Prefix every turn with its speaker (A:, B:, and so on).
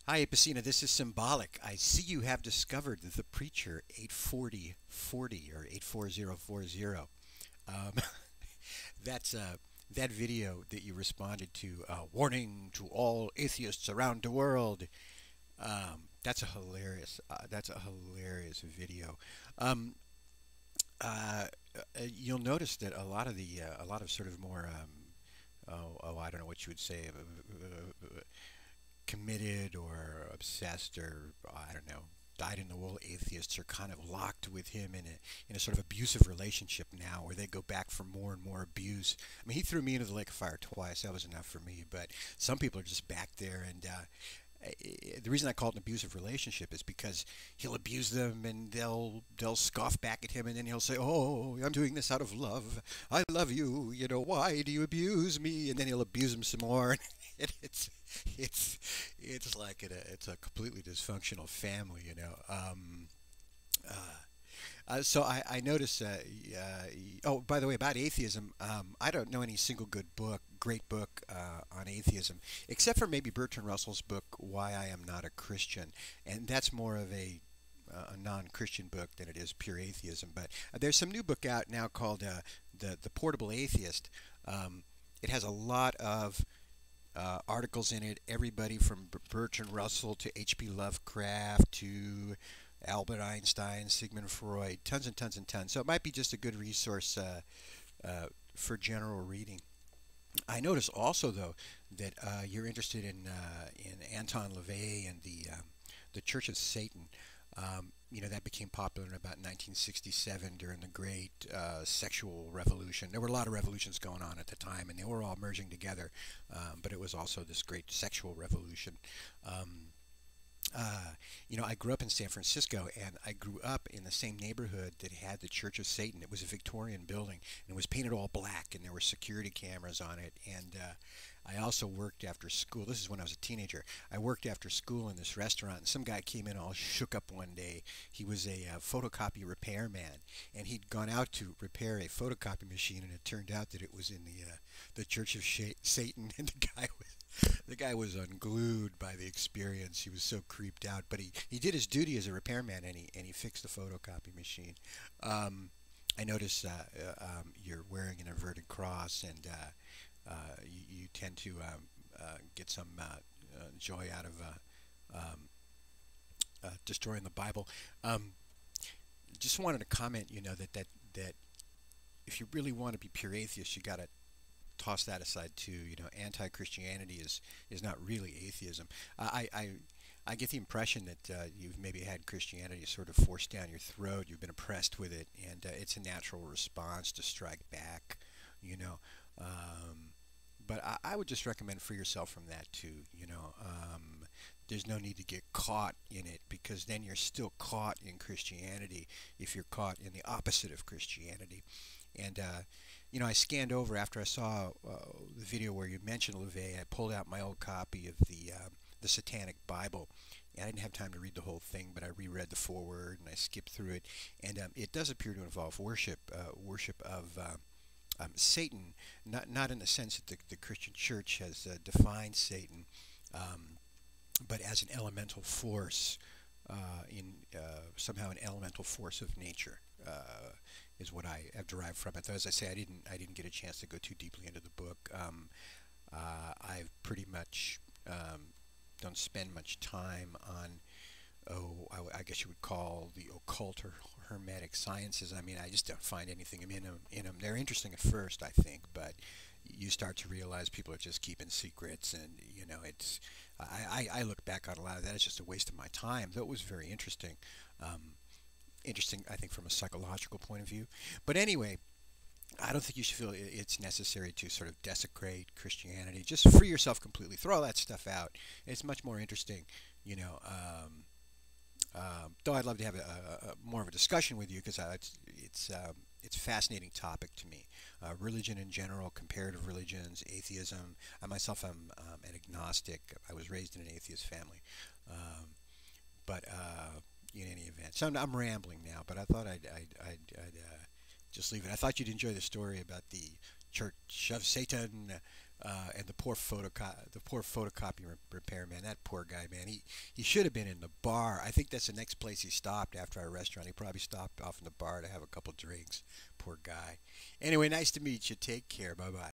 A: Hi, Ipesina. This is symbolic. I see you have discovered the preacher 84040 or 84040. Um, that's that video that you responded to. Warning to all atheists around the world. That's a hilarious video. Um, uh, you'll notice that a lot of sort of more I don't know what you would say, committed or obsessed or I don't know, dyed-in-the-wool atheists are kind of locked with him in a sort of abusive relationship now, where they go back for more and more abuse. I mean, he threw me into the lake of fire twice. That was enough for me. But some people are just back there, and the reason I call it an abusive relationship is because he'll abuse them and they'll scoff back at him, and then he'll say, "Oh, I'm doing this out of love. I love you. You know, why do you abuse me?" And then he'll abuse them some more. And it's it's like it's a completely dysfunctional family, you know. So I notice. Oh, by the way, about atheism, I don't know any single great book on atheism, except for maybe Bertrand Russell's book "Why I Am Not a Christian," and that's more of a non-Christian book than it is pure atheism. But there's some new book out now called the Portable Atheist. It has a lot of articles in it. Everybody from Bertrand Russell to H.P. Lovecraft to Albert Einstein, Sigmund Freud, tons and tons and tons. So it might be just a good resource for general reading. I notice also, though, that you're interested in Anton LaVey and the Church of Satan. You know, that became popular in about 1967 during the great sexual revolution. There were a lot of revolutions going on at the time, and they were all merging together. But it was also this great sexual revolution. Um, you know, I grew up in San Francisco, and I grew up in the same neighborhood that had the Church of Satan. It was a Victorian building, and it was painted all black, and there were security cameras on it. And I also worked after school. This is when I was a teenager. I worked after school in this restaurant, and some guy came in all shook up one day. He was a photocopy repairman, and he'd gone out to repair a photocopy machine, and it turned out that it was in the Church of Satan, and the guy was unglued by the experience. He was so creeped out, but he did his duty as a repairman, and he fixed the photocopy machine. Um, I notice you're wearing an inverted cross, and you tend to get some joy out of destroying the Bible. Um, just wanted to comment, you know, that if you really want to be pure atheist, you got to toss that aside too. You know, anti-Christianity is not really atheism. I get the impression that you've maybe had Christianity sort of forced down your throat. You've been oppressed with it, and it's a natural response to strike back. You know, but I would just recommend free yourself from that too. You know, there's no need to get caught in it, because then you're still caught in Christianity if you're caught in the opposite of Christianity. And you know, I scanned over after I saw the video where you mentioned LaVey. I pulled out my old copy of the Satanic Bible, and I didn't have time to read the whole thing, but I reread the foreword and I skipped through it, and it does appear to involve worship of Satan, not in the sense that the Christian Church has defined Satan, um, but as an elemental force, in somehow an elemental force of nature. Is what I have derived from it. Though, as I say, I didn't get a chance to go too deeply into the book. I've pretty much don't spend much time on, I guess you would call the occult or hermetic sciences. I mean, I just don't find anything in them. They're interesting at first, I think, but you start to realize people are just keeping secrets, and you know, it's. I look back on a lot of that as just a waste of my time. Though it was very interesting. Interesting, I think, from a psychological point of view. But anyway, I don't think you should feel it's necessary to sort of desecrate Christianity. Just free yourself completely. Throw all that stuff out. It's much more interesting, you know. Though I'd love to have more of a discussion with you, because it's a fascinating topic to me. Religion in general, comparative religions, atheism. I myself am an agnostic. I was raised in an atheist family. But in any event, so I'm rambling now. But I thought I'd just leave it. I thought you'd enjoy the story about the church of Satan. And the poor photocopy repairman, that poor guy, man. He should have been in the bar. I think that's the next place he stopped after our restaurant. He probably stopped off in the bar to have a couple drinks. Poor guy. Anyway, nice to meet you. Take care. Bye bye.